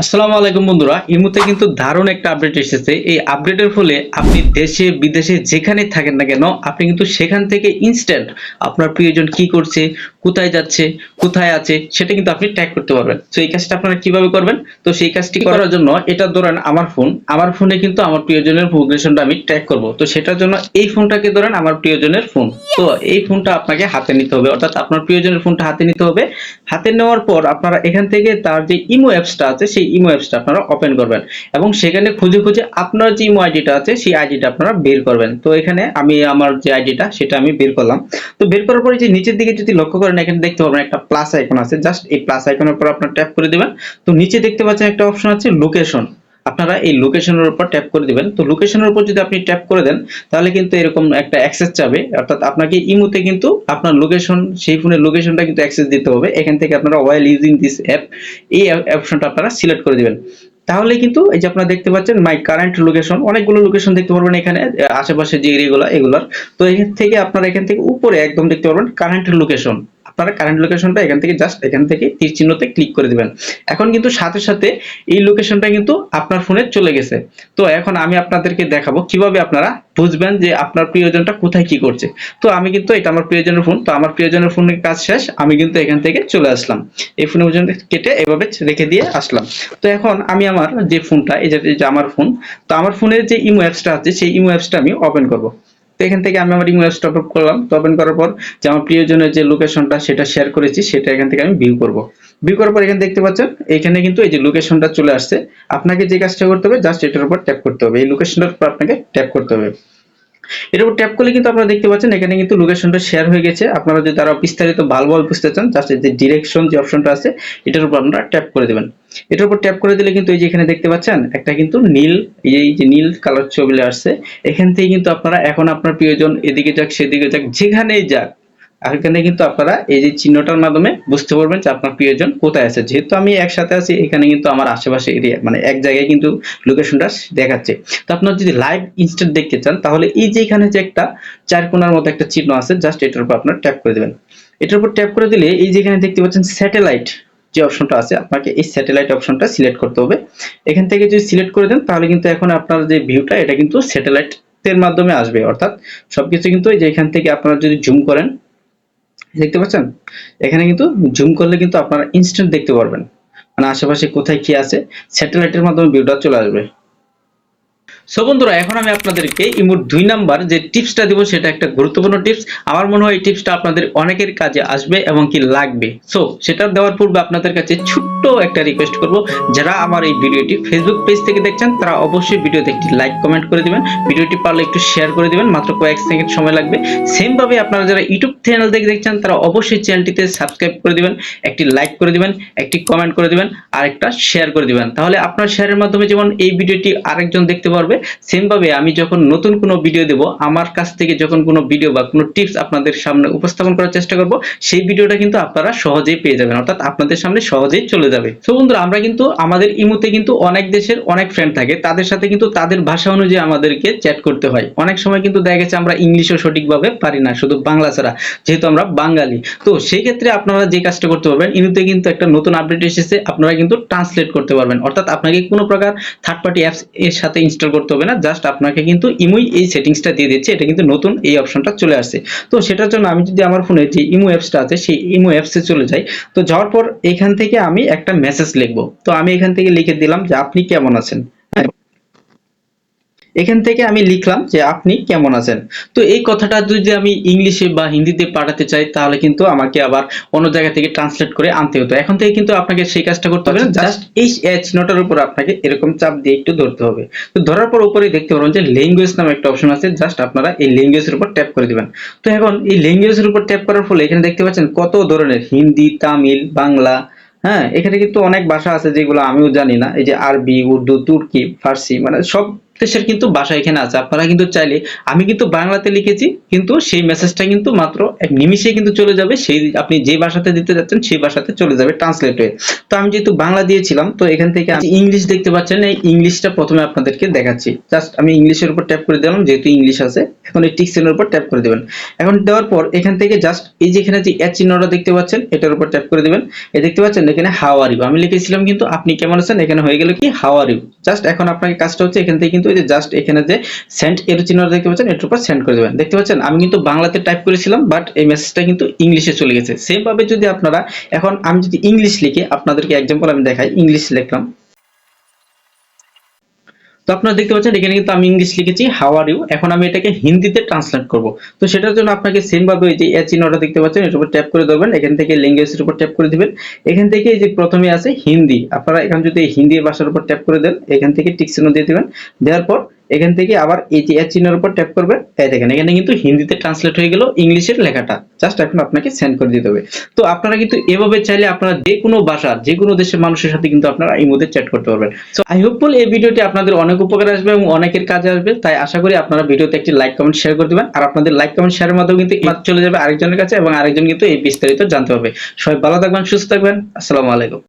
আসসালামু আলাইকুম বন্ধুরা, এই মুহূর্তে কিন্তু দারুণ একটা আপডেট এসেছে। এই আপডেটের ফলে আপনি দেশে বিদেশে যেখানে থাকেন না কেন, আপনি কিন্তু সেখান থেকে ইনস্ট্যান্ট আপনার প্রিয়জন কি করছে, কোথায় যাচ্ছে, কোথায় আছে সেটা কিন্তু আপনি ট্র্যাক করতে পারবেন। তো এই কাজটা আপনারা কিভাবে করবেন? তো সেই কাজটি করার জন্য এটা ধরেন আমার ফোনে কিন্তু আমার প্রিয়জনের লোকেশনটা আমি ট্র্যাক করব। তো সেটার জন্য এই ফোনটাকে ধরেন আমার প্রিয়জনের ফোন। তো এই ফোনটা আপনাকে হাতে নিতে হবে, অর্থাৎ আপনার প্রিয়জনের ফোনটা হাতে নিতে হবে। হাতে নেওয়ার পর আপনারা এখান থেকে তার যে ইমো অ্যাপসটা আছে সেই ইমো অ্যাপসটা আপনারা ওপেন করবেন এবং সেখানে খুঁজে খুঁজে আপনার যে ইমো আইডিটা আছে সেই আইডিটা আপনারা বের করবেন। তো এখানে আমি আমার যে আইডিটা সেটা আমি বের করলাম। তো বের করার পরে যে নিচের দিকে যদি লক্ষ্য করেন, এখানে দেখতে পাবেন একটা প্লাস আইকন আছে। জাস্ট এই প্লাস আইকনের উপর আপনারা ট্যাপ করে দিবেন। তো নিচে দেখতে পাচ্ছেন একটা অপশন আছে লোকেশন। আপনারা এই লোকেশনের উপর ট্যাপ করে দিবেন। তো লোকেশনের উপর যদি আপনি ট্যাপ করে দেন তাহলে কিন্তু এরকম একটা অ্যাক্সেস চাবে, অর্থাৎ আপনাকে ইমোতে কিন্তু আপনার লোকেশন, সেই ফোনের লোকেশনটা কিন্তু অ্যাক্সেস দিতে হবে। এখান থেকে আপনারা ওয়াইল ইউজিং দিস অ্যাপ এই অপশনটা আপনারা সিলেক্ট করে দিবেন। তাহলে কিন্তু এই যে আপনারা দেখতে পাচ্ছেন মাই কারেন্ট লোকেশন, অনেকগুলো লোকেশন দেখতে পারবেন এখানে আশেপাশে যে এরিয়াগুলো এগুলার। তো এখান থেকে আপনারা এখান থেকে উপরে একদম দেখতে পারবেন কারেন্ট লোকেশন। আপনারা কারেন্ট লোকেশনটা এখান থেকে জাস্ট এখান থেকে তীর চিহ্নতে ক্লিক করে দিবেন। এখন কিন্তু সাথে সাথে এই লোকেশনটা কিন্তু আপনার ফোনে চলে গেছে। তো এখন আমি আপনাদেরকে দেখাবো কিভাবে আপনারা বুঝবেন যে আপনার প্রিয়জনটা কোথায় কি করছে। তো আমি কিন্তু এটা আমার প্রিয়জনের ফোন, তো আমার প্রিয়জনের ফোনের কাজ শেষ, আমি কিন্তু এখান থেকে চলে আসলাম। এই ফোনের পর্যন্ত কেটে এভাবে রেখে দিয়ে আসলাম। তো এখন আমি আমার যে ফোনটা, এই যে আমার ফোন, তো আমার ফোনের যে ইমো অ্যাপসটা আছে সেই ইমো অ্যাপসটা আমি ওপেন করব। তো এখান থেকে আমি আমার ইমো অ্যাপসটা ওপেন করলাম। তো ওপেন করার পর যে আমার প্রিয়জনের যে লোকেশনটা সেটা শেয়ার করেছি সেটা এখান থেকে আমি ভিউ করব। ভিউ করার পর এখানে দেখতে পাচ্ছেন এখানে কিন্তু এই যে লোকেশনটা চলে আসছে। আপনাকে যে কাজটা করতে হবে জাস্ট এটার উপর ট্যাপ করতে হবে, এই লোকেশনটার উপর আপনাকে ট্যাপ করতে হবে। এর উপর ট্যাপ করলে কিন্তু আপনারা দেখতে পাচ্ছেন এখানে কিন্তু লোকেশনটা শেয়ার হয়ে গেছে। আপনারা যদি আরো বিস্তারিত ভালোভাবে বুঝতে চান জাস্ট এই যে ডিরেকশন যে অপশনটা আছে এটার উপর আপনারা ট্যাপ করে দিবেন। এটার উপর ট্যাপ করে দিলে কিন্তু এই যে এখানে দেখতে পাচ্ছেন একটা কিন্তু নীল, এই যে নীল কালার ছবি আসছে। এখান থেকে কিন্তু আপনারা এখন আপনার প্রিয়জন এদিকে যাক সেদিকে যাক যেখানেই যাক, আর এখানে কিন্তু আপনারা এই যে চিহ্নটার মাধ্যমে বুঝতে পারবেন যে আপনার প্রিয়জন কোথায় আছে। যেহেতু আমি একসাথে আছি এখানে কিন্তু আমার আশেপাশে এরিয়া মানে এক জায়গায় কিন্তু লোকেশনটা দেখাচ্ছে। তো আপনারা যদি লাইভ ইনস্ট্যান্ট দেখতে চান তাহলে এই যে এখানে যে একটা চার কোণার মতো একটা চিহ্ন আছে জাস্ট এটার উপর আপনারা ট্যাপ করে দিবেন। এটার উপর ট্যাপ করে দিলে এই যে এখানে দেখতে পাচ্ছেন স্যাটেলাইট যে অপশনটা আছে, আপনাকে এই স্যাটেলাইট অপশনটা সিলেক্ট করতে হবে। এখান থেকে যদি সিলেক্ট করে দেন তাহলে কিন্তু এখন আপনার যে ভিউটা এটা কিন্তু স্যাটেলাইট এর মাধ্যমে আসবে, অর্থাৎ সবকিছু কিন্তু এই যে এখান থেকে আপনারা যদি জুম করেন দেখতে পাচ্ছেন এখানে কিন্তু জুম করলে কিন্তু আপনারা ইনস্ট্যান্ট দেখতে পারবেন মানে আশেপাশে কোথায় কি আছে, স্যাটেলাইটের মাধ্যমে ভিউটা চলে আসবে। সো বন্ধুরা, এখন আমি আপনাদেরকে ইমোর 2 নাম্বার যে টিপসটা দেব সেটা একটা গুরুত্বপূর্ণ টিপস। আমার মনে হয় এই টিপসটা আপনাদের অনেকের কাজে আসবে এবং কি লাগবে। সো সেটা দেওয়ার পূর্বে আপনাদের কাছে ছোট্ট একটা রিকোয়েস্ট করব, যারা আমার এই ভিডিওটি ফেসবুক পেজ থেকে দেখছেন তারা অবশ্যই ভিডিওতে একটি লাইক কমেন্ট করে দিবেন, ভিডিওটি পারলে একটু শেয়ার করে দিবেন, মাত্র কয়েক সেকেন্ড সময় লাগবে। সেম ভাবে আপনারা যারা ইউটিউব চ্যানেল থেকে দেখছেন তারা অবশ্যই চ্যানেলটিতে সাবস্ক্রাইব করে দিবেন, একটি লাইক করে দিবেন, একটি কমেন্ট করে দিবেন আর একটা শেয়ার করে দিবেন। তাহলে আপনার শেয়ারের মাধ্যমে যেমন এই ভিডিওটি আরেকজন দেখতে পারবে, সেম ভাবে আমি যখন নতুন কোনো ভিডিও দেব, আমার কাছ থেকে যখন কোনো ভিডিও বা কোনো টিপস আপনাদের সামনে উপস্থাপন করার চেষ্টা করব, সেই ভিডিওটা কিন্তু আপনারা সহজেই পেয়ে যাবেন, অর্থাৎ আপনাদের সামনে সহজেই চলে যাবে। তো বন্ধুরা, আমরা কিন্তু আমাদের ইমোতে কিন্তু অনেক দেশের অনেক ফ্রেন্ড থাকে, তাদের সাথে কিন্তু তাদের ভাষা অনুযায়ী আমাদেরকে চ্যাট করতে হয়। অনেক সময় কিন্তু দেখা গেছে আমরা ইংলিশও সঠিকভাবে পারি না, শুধু বাংলা ছাড়া, যেহেতু আমরা বাঙালি। তো সেই ক্ষেত্রে আপনারা যে কাজটা করতে পারবেন, ইমোতে কিন্তু একটা নতুন আপডেট এসেছে, আপনারা কিন্তু ট্রান্সলেট করতে পারবেন, অর্থাৎ আপনাকে কোনো প্রকার থার্ড পার্টি অ্যাপস এর সাথে ইনস্টল করতে হবে না। জাস্ট আপনাকে কিন্তু ইমোই এই সেটিংসটা দিয়ে দিচ্ছে, এটা কিন্তু নতুন এই অপশনটা চলে আসছে। তো সেটার জন্য আমি যদি আমার ফোনে যে ইমো অ্যাপসটা আছে সেই ইমো অ্যাপসে চলে যাই, তো যাওয়ার পর এখান থেকে আমি একটা মেসেজ লিখবো। তো আমি এখান থেকে লিখে দিলাম যে আপনি কেমন আছেন। এখান থেকে আমি লিখলাম যে আপনি কেমন আছেন। তো এই কথাটা যদি আমি ইংলিশে বা হিন্দিতে পাঠাতে চাই তাহলে কিন্তু আমাকে আবার অন্য জায়গা থেকে ট্রান্সলেট করে আনতে হতো। এখন থেকে কিন্তু আপনাকে সেই কাজটা করতে হবে না, জাস্ট এই চিহ্নটার উপর আপনাকে এরকম চাপ দিয়ে একটু ধরতে হবে। তো ধরার পর উপরে দেখতে পারবেন যে ল্যাঙ্গুয়েজ নামে একটা অপশন আছে, জাস্ট আপনারা এই ল্যাঙ্গুয়েজের উপর ট্যাপ করে দিবেন। তো এখন এই ল্যাঙ্গুয়েজের উপর ট্যাপ করার ফলে এখানে দেখতে পাচ্ছেন কত ধরনের হিন্দি, তামিল, বাংলা, হ্যাঁ এখানে কিন্তু অনেক ভাষা আছে যেগুলো আমিও জানি না, এই যে আরবি, উর্দু, তুর্কি, ফার্সি, মানে সব দেশের কিন্তু ভাষা এখানে আছে। আপনারা কিন্তু চাইলে, আমি কিন্তু বাংলাতে লিখেছি, কিন্তু সেই মেসেজটা কিন্তু মাত্র এক নিমিষে কিন্তু চলে যাবে, সেই আপনি যে ভাষাতে দিতে যাচ্ছেন সেই ভাষাতে চলে যাবে ট্রান্সলেট হয়ে। তো আমি যেহেতু বাংলা দিয়েছিলাম, তো এখান থেকে ইংলিশ দেখতে পাচ্ছেন, এই ইংলিশটা প্রথমে আপনাদেরকে দেখাচ্ছি। জাস্ট আমি ইংলিশের উপর ট্যাপ করে দিলাম, যেহেতু ইংলিশ আছে। এখন এই টিক চিহ্নের উপর ট্যাপ করে দিবেন। এখন দেওয়ার পর এখান থেকে জাস্ট এই যে এখানে যে চিহ্নটা দেখতে পাচ্ছেন, এটার উপর ট্যাপ করে দিবেন। এই দেখতে পাচ্ছেন এখানে হাউ আর ইউ আমি লিখেছিলাম, কিন্তু আপনি কেমন আছেন এখানে হয়ে গেল কি হাউ আর ইউ। জাস্ট এখন আপনাকে কাজটা হচ্ছে এখান থেকে কিন্তু এই যে জাস্ট এখানে যে সেন্ড এর চিহ্নটা দেখতে পাচ্ছেন, এটার উপর সেন্ড করে দেবেন। দেখতে পাচ্ছেন আমি কিন্তু বাংলাতে টাইপ করেছিলাম, বাট এই মেসেজটা কিন্তু ইংলিশে চলে গেছে। সেম ভাবে যদি আপনারা, এখন আমি যদি ইংলিশ লিখে আপনাদেরকে এক্সাম্পল আমি দেখাই, ইংলিশ লিখলাম, তো আপনারা দেখতে পাচ্ছেন এখানে কিন্তু আমি ইংলিশ লিখেছি হাউ আর ইউ। এখন আমি এটাকে হিন্দিতে ট্রান্সলেট করব। তো সেটার জন্য আপনাকে সেম ভাবে এই যে চিহ্নটা দেখতে পাচ্ছেন, এটার উপর ট্যাপ করে ধরবেন, এখান থেকে ল্যাঙ্গুয়েজের উপর ট্যাপ করে দিবেন। এখান থেকে এই যে প্রথমে আছে হিন্দি, আপনারা এখান যদি হিন্দি ভাষার উপর ট্যাপ করে দেন, এখান থেকে টিক চিহ্ন দিয়ে দিবেন। দেওয়ার পর এখান থেকে আবার এই যে চিহ্নের উপর ট্যাপ করবেন, এই দেখেন এখানে কিন্তু হিন্দিতে ট্রান্সলেট হয়ে গেল ইংলিশের লেখাটা। জাস্ট এখন আপনাকে সেন্ড করে দিতে হবে। তো আপনারা কিন্তু এভাবে চাইলে আপনারা যে কোনো ভাষার যে কোনো দেশের মানুষের সাথে কিন্তু আপনারা এই মধ্যে চ্যাট করতে পারবেন। সো আই হোপফুল এই ভিডিওটি আপনাদের অনেক উপকারে আসবে এবং অনেকের কাজে আসবে। তাই আশা করি আপনারা ভিডিওতে একটি লাইক কমেন্ট শেয়ার করে দিবেন। আর আপনাদের লাইক কমেন্ট শেয়ারের মাধ্যমে কিন্তু চলে যাবে আরেকজনের কাছে এবং আরেকজন কিন্তু এই বিস্তারিত জানতে পারবে। সবাই ভালো থাকবেন, সুস্থ থাকবেন। আসসালামু আলাইকুম।